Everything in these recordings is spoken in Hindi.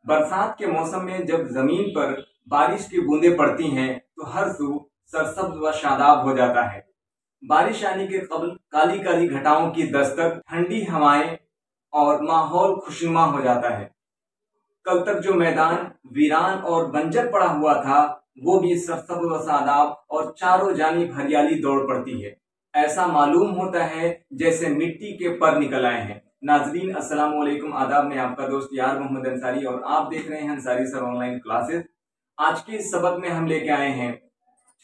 बरसात के मौसम में जब जमीन पर बारिश की बूंदें पड़ती हैं तो हर सू सरसब्ज व शादाब हो जाता है। बारिश आने के कबल काली काली घटाओं की दस्तक, ठंडी हवाएं और माहौल खुशनुमा हो जाता है। कल तक जो मैदान वीरान और बंजर पड़ा हुआ था वो भी सरसब्ज व शादाब और चारों जानिब हरियाली दौड़ पड़ती है। ऐसा मालूम होता है जैसे मिट्टी के पर निकल आए हैं। नाजरीन अस्सलाम वालेकुम, आदाब। मैं आपका दोस्त यार मोहम्मद अंसारी और आप देख रहे हैं अंसारी सर ऑनलाइन क्लासेस। आज के इस सबक में हम लेके आए हैं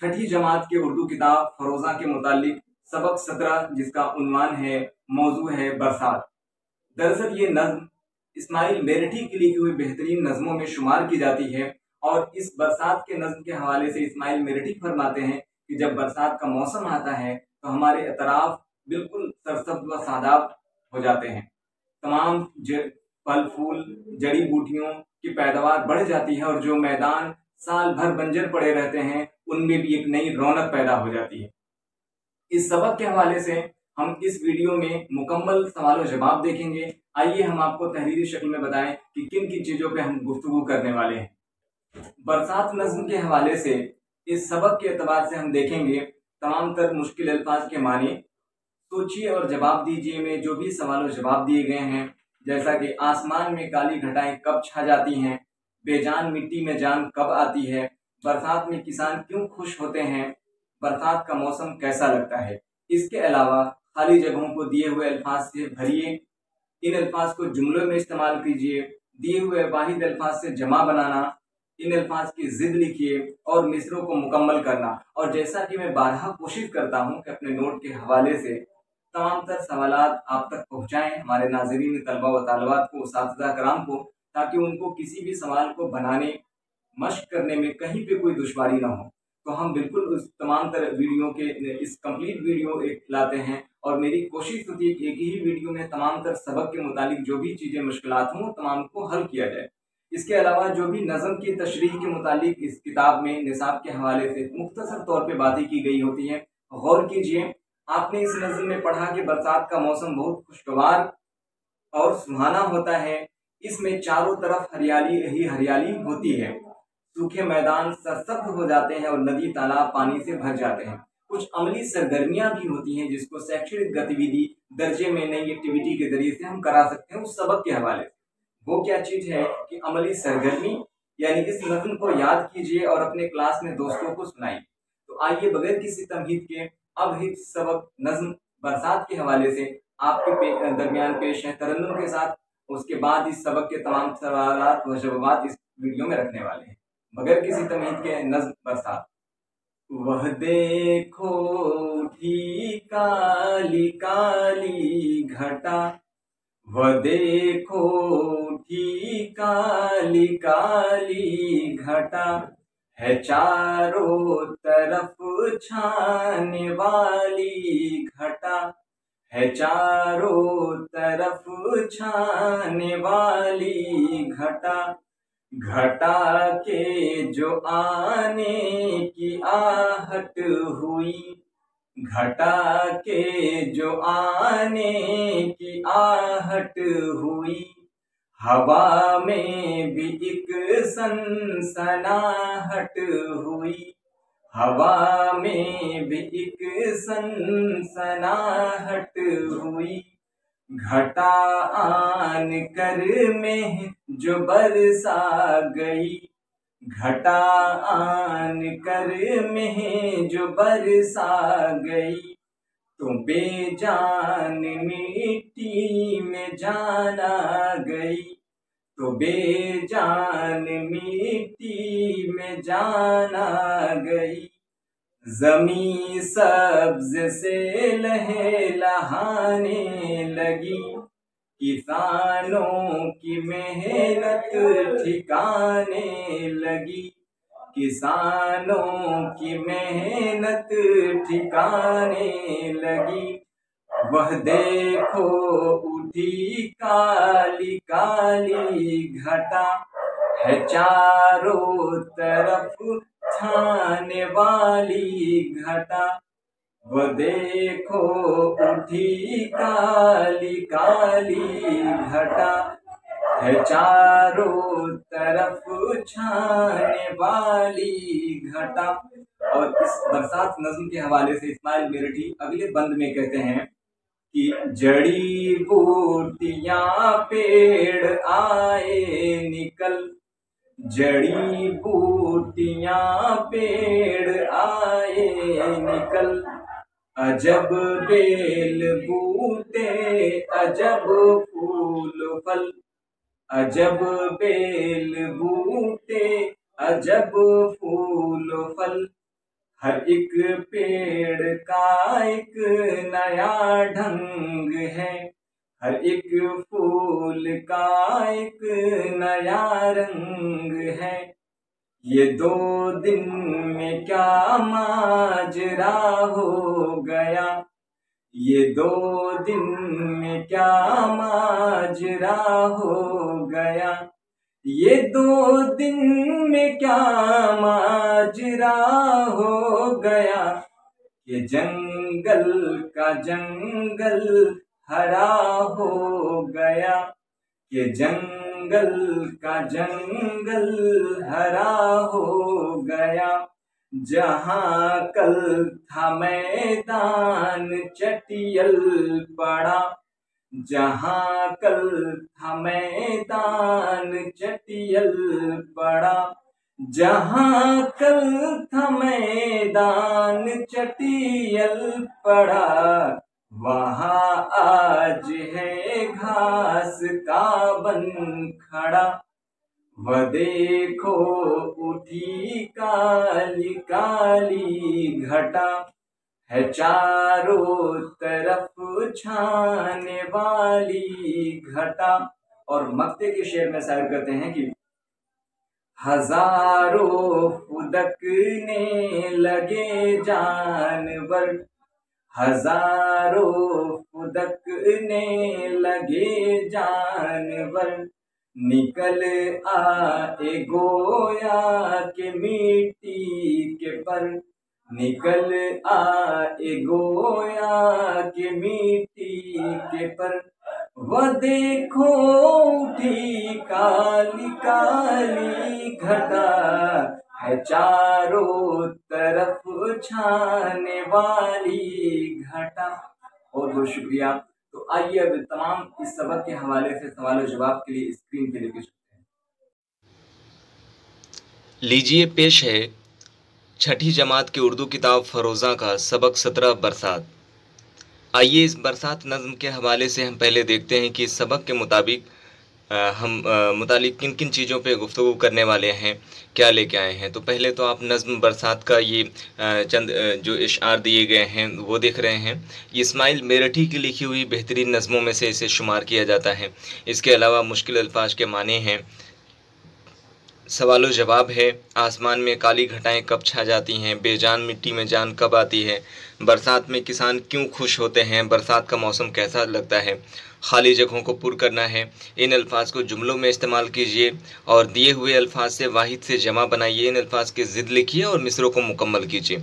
छठी जमात के उर्दू किताब फरोजा के मुतालिक सबक 17, जिसका उन्वान है, मौजू है बरसात। दरअसल ये नज्म इस्माइल मेरठी की लिखी हुई बेहतरीन नज्मों में शुमार की जाती है और इस बरसात के नज्म के हवाले से इस्माइल मेरठी फरमाते हैं कि जब बरसात का मौसम आता है तो हमारे अतराफ बिल्कुल सरसब्ज व शादाब हो जाते हैं। तमाम फल फूल जड़ी बूटियों की पैदावार बढ़ जाती है और जो मैदान साल भर बंजर पड़े रहते हैं उनमें भी एक नई रौनक पैदा हो जाती है। इस सबक के हवाले से हम इस वीडियो में मुकम्मल सवाल जवाब देखेंगे। आइए हम आपको तहरीरी शक्ल में बताएं कि किन किन चीजों पे हम गुफ्तगू करने वाले हैं। बरसात नज्म के हवाले से इस सबक के एतबार से हम देखेंगे तमाम तर मुश्किल अल्फाज के मानी। सोचिए और जवाब दीजिए में जो भी सवाल जवाब दिए गए हैं, जैसा कि आसमान में काली घटाएं कब छा जाती हैं, बेजान मिट्टी में जान कब आती है, बरसात में किसान क्यों खुश होते हैं, बरसात का मौसम कैसा लगता है। इसके अलावा खाली जगहों को दिए हुए अल्फाज से भरिए, इन अल्फाज को जुमलों में इस्तेमाल कीजिए, दिए हुए वाहिद अल्फाज से जमा बनाना, इन अल्फाज की जिद लिखिए और मिसरों को मुकम्मल करना। और जैसा कि मैं बारहा कोशिश करता हूं कि अपने नोट के हवाले से तमाम तर सवालात आप तक पहुंचाएं हमारे नाज़रीन तलबा व तालिबात को, उस्ताद कराम को, ताकि उनको किसी भी सवाल को बनाने मश्क करने में कहीं पे कोई दुश्वारी ना हो। तो हम बिल्कुल उस तमाम तरह वीडियो के इस कंप्लीट वीडियो एक लाते हैं और मेरी कोशिश होती है कि एक ही वीडियो में तमाम तर सबक के मुतालिक जो भी चीज़ें मुश्किलात हों तमाम को हल किया जाए। इसके अलावा जो भी नज़म की तशरीह के मुतालिक इस किताब में निसाब के हवाले से मुख्तसर तौर पर बातें की गई होती हैं। गौर कीजिए, आपने इस नज़म में पढ़ा कि बरसात का मौसम बहुत खुशगवार और सुहाना होता है। इसमें चारों तरफ हरियाली ही हरियाली होती है, सूखे मैदान सरसब्ज हो जाते हैं और नदी तालाब पानी से भर जाते हैं। कुछ अमली सरगर्मियां भी होती हैं जिसको शैक्षणिक गतिविधि दर्जे में नई एक्टिविटी के जरिए से हम करा सकते हैं उस सबक के हवाले से। वो क्या चीज है कि अमली सरगर्मी, यानी इस नज़्म को याद कीजिए और अपने क्लास में दोस्तों को सुनाइए। तो आइए बगैर किसी तमहीद के अब ही सबक नज़्म बरसात के हवाले से आपके दरमियान पेश है तरन्नुम के साथ। उसके बाद इस सबक के तमाम सवालात व जवाबात इस वीडियो में रखने वाले हैं। बगैर किसी तमहीद के नज़्म बरसात। वह देखो उठी काली काली घटा, वह देखो उठी काली काली घटा, है चारों तरफ छाने वाली घटा, है चारों तरफ छाने वाली घटा, घटा के जो आने की आहट हुई, घटा के जो आने की आहट हुई, हवा में भी एक सनसनाहट हुई, हवा में भी एक सनसनाहट हुई, घटा आन कर में जो बरसा गई, घटा आन कर में जो बरसा गई, तो बेजान मिट्टी में जान आ गई, तो बेजान मिट्टी में जान आ गई, जमी सब्ज से लहलहाने लगी, किसानों की मेहनत ठिकाने लगी, किसानों की मेहनत ठिकाने लगी, वह देखो उठी काली काली घटा, है चारों तरफ छाने वाली घटा, वह देखो उठी काली काली घटा, है चारों तरफ छाने वाली घटा। और इस बरसात नज्म के हवाले से इस्माइल मेरठी अगले बंद में कहते हैं कि जड़ी बूटियां पेड़ आए निकल, जड़ी बूटियां पेड़ आए निकल, अजब बेल बूटे अजब फूल फल, अजब बेल बूटे अजब फूल फल, हर एक पेड़ का एक नया ढंग है, हर एक फूल का एक नया रंग है। ये 2 दिन में क्या माजरा हो गया, ये 2 दिन में क्या माजरा हो गया, ये 2 दिन में क्या माजरा हो गया, ये जंगल का जंगल हरा हो गया, ये जंगल का जंगल हरा हो गया, जहाँ कल था मैदान चटियल पड़ा, जहाँ कल था मैदान चटियल पड़ा, जहाँ कल था मैदान चटियल पड़ा, वहाँ आज है घास का बन खड़ा, वह देखो उठी काली काली घटा, है चारों तरफ छाने वाली घटा। और मक्ते के शेर में शायर कहते हैं कि हजारों फुदकने लगे जानवर, हजारों फुदकने लगे जानवर, निकल आए गोया के मिट्टी के पर, निकल आए गोया के मिट्टी के पर, वह देखो उठी काली काली घटा, है चारों तरफ छाने वाली घटा। बहुत बहुत शुक्रिया। तो आइए अब तमाम इस सबक के हवाले से सवाल और जवाब के लिए स्क्रीन पे लेके चलते हैं। लीजिए पेश है छठी जमात की उर्दू किताब फरोज़ा का सबक 17 बरसात। आइए इस बरसात नज़्म के हवाले से हम पहले देखते हैं कि इस सबक के मुताबिक हम मुतालिक किन किन चीज़ों पे गुफ्तगू करने वाले हैं, क्या लेके आए हैं। तो पहले तो आप नज़्म बरसात का ये चंद जो इशार दिए गए हैं वो देख रहे हैं। ये इस्माइल मेरठी की लिखी हुई बेहतरीन नज़मों में से इसे शुमार किया जाता है। इसके अलावा मुश्किल अल्फाज के माने हैं, सवाल जवाब है, आसमान में काली घटाएं कब छा जाती हैं, बेजान मिट्टी में जान कब आती है, बरसात में किसान क्यों खुश होते हैं, बरसात का मौसम कैसा लगता है, खाली जगहों को पुर करना है। इन अल्फाज को जुमलों में इस्तेमाल कीजिए और दिए हुए अल्फाज से वाहिद से जमा बनाइए। इन अल्फाज की ज़िद लिखिए और मिसरों को मुकम्मल कीजिए।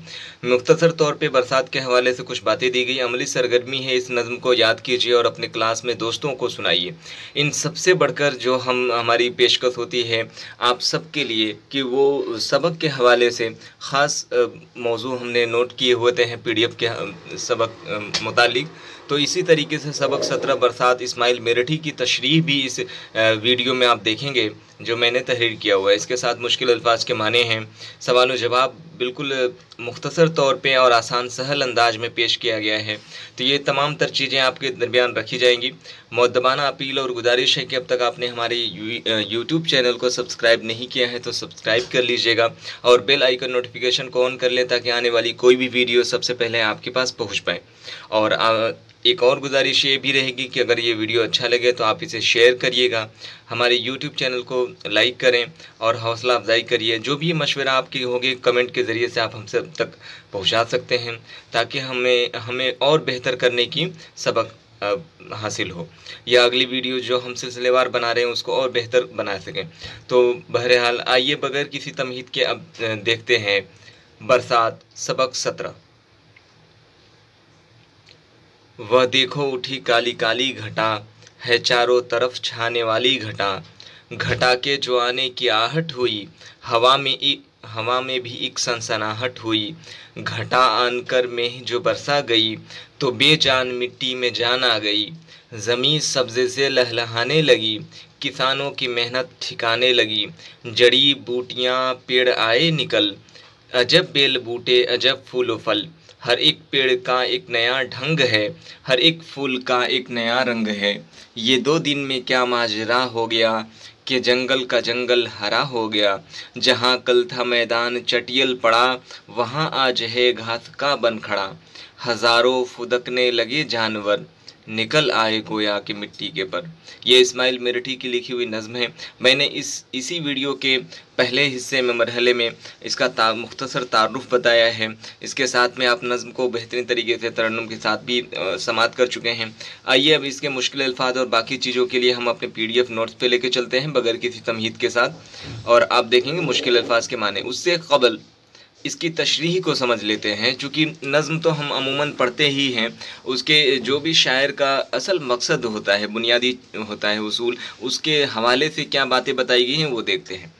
मुख्तसर तौर पे बरसात के हवाले से कुछ बातें दी गई। अमली सरगर्मी है, इस नज़्म को याद कीजिए और अपने क्लास में दोस्तों को सुनाइए। इन सबसे बढ़कर जो हमारी पेशकश होती है आप सब के लिए कि वो सबक के हवाले से ख़ास मौजू हमने नोट किए हुए हैं PDF के सबक मुतालिक। तो इसी तरीके से सबक 17 बरसात इस्माइल मेरठी की तशरीह भी इस वीडियो में आप देखेंगे जो मैंने तहरीर किया हुआ है। इसके साथ मुश्किल अल्फाज के माने हैं, सवाल व जवाब बिल्कुल मुख्तसर तौर पे और आसान सहल अंदाज में पेश किया गया है। तो ये तमाम तर चीज़ें आपके दरमियान रखी जाएंगी। मुअद्दबाना अपील और गुजारिश है कि अब तक आपने हमारे YouTube चैनल को सब्सक्राइब नहीं किया है तो सब्सक्राइब कर लीजिएगा और बेल आइकन नोटिफिकेशन को ऑन कर लें ताकि आने वाली कोई भी वीडियो सबसे पहले आपके पास पहुँच पाए। और एक और गुजारिश ये भी रहेगी कि अगर ये वीडियो अच्छा लगे तो आप इसे शेयर करिएगा, हमारे YouTube चैनल को लाइक करें और हौसला अफजाई करिए। जो भी मशवरा आपकी होगी कमेंट के ज़रिए से आप हमसे तक पहुंचा सकते हैं ताकि हमें और बेहतर करने की सबक हासिल हो या अगली वीडियो जो हम सिलसिलेवार बना रहे हैं उसको और बेहतर बना सकें। तो बहरहाल आइए बगैर किसी तमहीद के अब देखते हैं बरसात सबक 17। वह देखो उठी काली काली घटा, है चारों तरफ छाने वाली घटा, घटा के जो आने की आहट हुई, हवा में भी एक सनसनाहट हुई। घटा आनकर में जो बरसा गई, तो बेजान मिट्टी में जान आ गई। ज़मीं सब्ज़े से लहलहाने लगी, किसानों की मेहनत ठिकाने लगी। जड़ी बूटियाँ पेड़ आए निकल, अजब बेल बूटे अजब फूल फल। हर एक पेड़ का एक नया ढंग है, हर एक फूल का एक नया रंग है। ये 2 दिन में क्या माजरा हो गया कि जंगल का जंगल हरा हो गया। जहाँ कल था मैदान चटियल पड़ा, वहाँ आज है घास का बन खड़ा। हजारों फुदकने लगे जानवर, निकल आए गोया की मिट्टी के पर। ये इस्माइल मेरठी की लिखी हुई नज़्म है। मैंने इसी वीडियो के पहले हिस्से में मरहले में इसका मुख्तसर तारुफ बताया है। इसके साथ में आप नज़्म को बेहतरीन तरीके से तरन्नुम के साथ भी समात कर चुके हैं। आइए अब इसके मुश्किल अल्फाज और बाकी चीज़ों के लिए हम अपने PDF नोट्स पे लेके चलते हैं बगैर किसी तमहीद के साथ, और आप देखेंगे मुश्किल अल्फाज के माने। उससे कबल इसकी तशरीह को समझ लेते हैं, चूँकि नज़्म तो हम अमूमन पढ़ते ही हैं। उसके जो भी शायर का असल मकसद होता है, बुनियादी होता है उसूल, उसके हवाले से क्या बातें बताई गई हैं वो देखते हैं।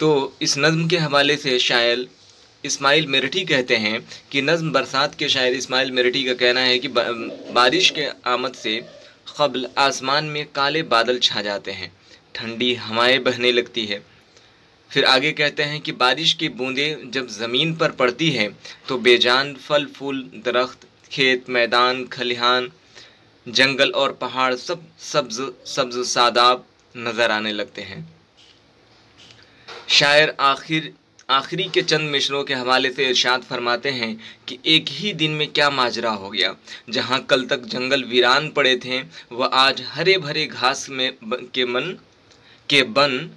तो इस नज़्म के हवाले से शायर इस्माइल मेरठी कहते हैं कि नज़्म बरसात के शायर इस्माइल मेरठी का कहना है कि बारिश के आमद से क़ब्ल आसमान में काले बादल छा जाते हैं, ठंडी हवाएं बहने लगती है। फिर आगे कहते हैं कि बारिश की बूंदें जब ज़मीन पर पड़ती है तो बेजान फल फूल, दरख्त, खेत, मैदान, खलिहान, जंगल और पहाड़ सब सब्ज सादाब नज़र आने लगते हैं। शायर आखिरी के चंद मिसरों के हवाले से इरशाद फरमाते हैं कि एक ही दिन में क्या माजरा हो गया। जहाँ कल तक जंगल वीरान पड़े थे, वह आज हरे भरे घास में के बन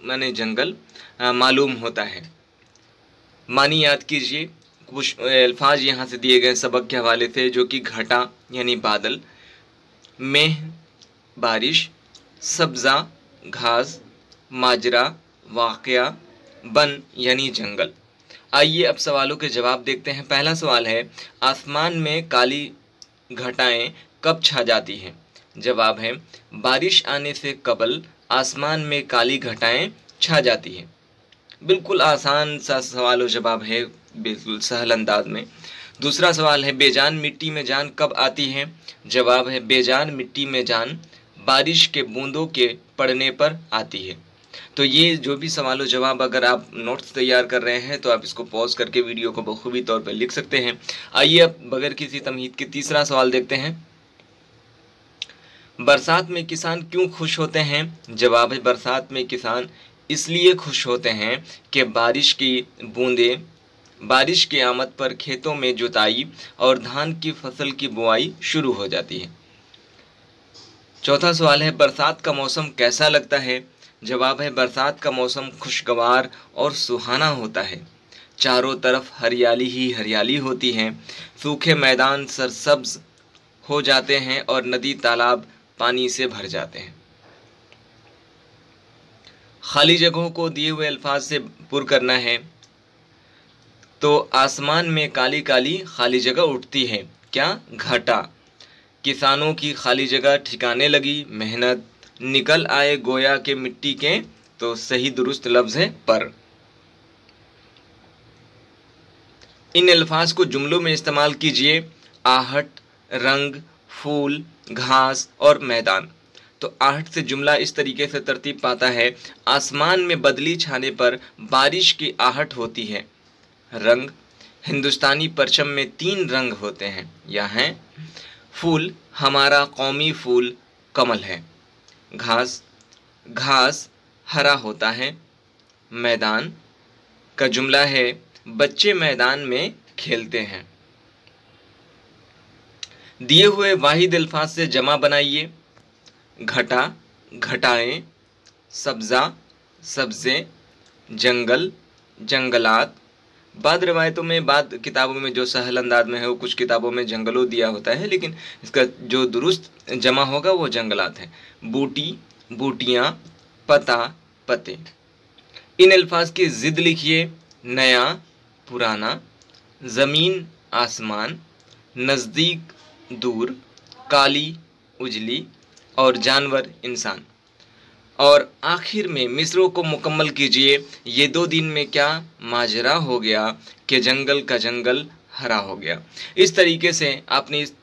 माने जंगल मालूम होता है। मानी याद कीजिए, कुछ अल्फाज यहाँ से दिए गए सबक के हवाले से, जो कि घटा यानी बादल, मेह बारिश, सब्ज़ा घास, माजरा वाक़या, बन यानी जंगल। आइए अब सवालों के जवाब देखते हैं। पहला सवाल है, आसमान में काली घटाएं कब छा जाती हैं? जवाब है, बारिश आने से कबल आसमान में काली घटाएं छा जाती हैं। बिल्कुल आसान सा सवाल और जवाब है, बिल्कुल सहल अंदाज में। दूसरा सवाल है, बेजान मिट्टी में जान कब आती है? जवाब है, बेजान मिट्टी में जान बारिश के बूंदों के पड़ने पर आती है। तो ये जो भी सवाल और जवाब, अगर आप नोट्स तैयार कर रहे हैं तो आप इसको पॉज करके वीडियो को बखूबी तौर पर लिख सकते हैं। आइए अब बगैर किसी तमहीद के तीसरा सवाल देखते हैं। बरसात में किसान क्यों खुश होते हैं? जवाब है, बरसात में किसान इसलिए खुश होते हैं कि बारिश की बूंदें, बारिश की आमद पर खेतों में जुताई और धान की फसल की बुआई शुरू हो जाती है। चौथा सवाल है, बरसात का मौसम कैसा लगता है? जवाब है, बरसात का मौसम खुशगवार और सुहाना होता है। चारों तरफ हरियाली ही हरियाली होती है, सूखे मैदान सरसब्ज हो जाते हैं और नदी तालाब पानी से भर जाते हैं। खाली जगहों को दिए हुए अल्फाज से पुर करना है। तो आसमान में काली काली खाली जगह उठती है, क्या? घटा। किसानों की खाली जगह ठिकाने लगी, मेहनत, निकल आए गोया के मिट्टी के, तो सही दुरुस्त लफ्ज है पर। इन अल्फाज को जुमलों में इस्तेमाल कीजिए। आहट, रंग, फूल, घास और मैदान। तो आहट से जुमला इस तरीके से तरतीब पाता है, आसमान में बदली छाने पर बारिश की आहट होती है। रंग, हिंदुस्तानी परचम में 3 रंग होते हैं, यह हैं। फूल, हमारा कौमी फूल कमल है। घास, घास हरा होता है। मैदान का जुमला है, बच्चे मैदान में खेलते हैं। दिए हुए वाहिद अल्फाज से जमा बनाइए। घटा, घटाएं, सब्ज़ा, सब्ज़े, जंगल, जंगलात। बाद रवायतों में, बाद किताबों में जो सहल अंदाज में है, वो कुछ किताबों में जंगलों दिया होता है, लेकिन इसका जो दुरुस्त जमा होगा वो जंगलात है। बूटी, बूटियाँ, पता, पते। इन अल्फाज की ज़िद लिखिए। नया, पुराना, ज़मीन, आसमान, नज़दीक, दूर, काली उजली और जानवर इंसान। और आखिर में मिसरों को मुकम्मल कीजिए। ये 2 दिन में क्या माजरा हो गया कि जंगल का जंगल हरा हो गया। इस तरीके से आपने इस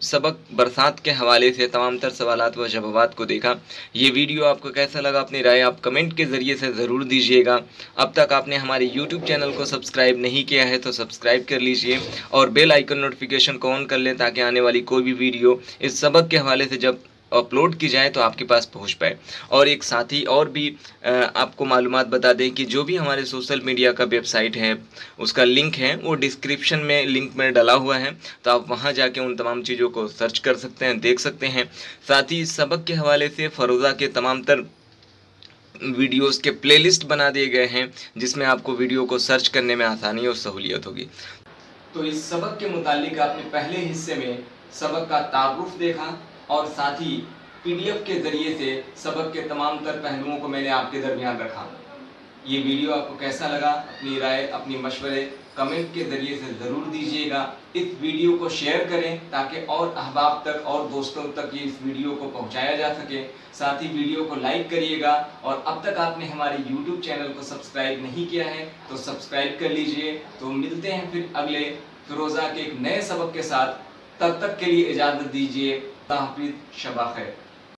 सबक बरसात के हवाले से तमाम तर सवालात व जवाबात को देखा। ये वीडियो आपको कैसा लगा, अपनी राय आप कमेंट के ज़रिए से ज़रूर दीजिएगा। अब तक आपने हमारे YouTube चैनल को सब्सक्राइब नहीं किया है तो सब्सक्राइब कर लीजिए और बेल आइकन नोटिफिकेशन को ऑन कर लें ताकि आने वाली कोई भी वीडियो इस सबक के हवाले से जब अपलोड की जाए तो आपके पास पहुंच पाए। और एक साथी और भी आपको मालूमात बता दें कि जो भी हमारे सोशल मीडिया का वेबसाइट है उसका लिंक है वो डिस्क्रिप्शन में लिंक में डाला हुआ है, तो आप वहां जाके उन तमाम चीज़ों को सर्च कर सकते हैं, देख सकते हैं। साथ ही सबक के हवाले से फ़रोज़ा के तमाम तर वीडियोस के प्लेलिस्ट बना दिए गए हैं जिसमें आपको वीडियो को सर्च करने में आसानी और सहूलियत होगी। तो इस सबक के मुतालिक आपने पहले हिस्से में सबक का तारुफ देखा और साथ ही PDF के ज़रिए से सबक के तमाम तर पहलुओं को मैंने आपके दरमियान रखा। ये वीडियो आपको कैसा लगा, अपनी राय अपनी मशवरे कमेंट के ज़रिए से ज़रूर दीजिएगा। इस वीडियो को शेयर करें ताकि और अहबाब तक और दोस्तों तक ये इस वीडियो को पहुंचाया जा सके। साथ ही वीडियो को लाइक करिएगा और अब तक आपने हमारे YouTube चैनल को सब्सक्राइब नहीं किया है तो सब्सक्राइब कर लीजिए। तो मिलते हैं फिर अगले फ़िरोज़ा के एक नए सबक के साथ। तब तक के लिए इजाज़त दीजिए। हाफिज़, शबा खैर।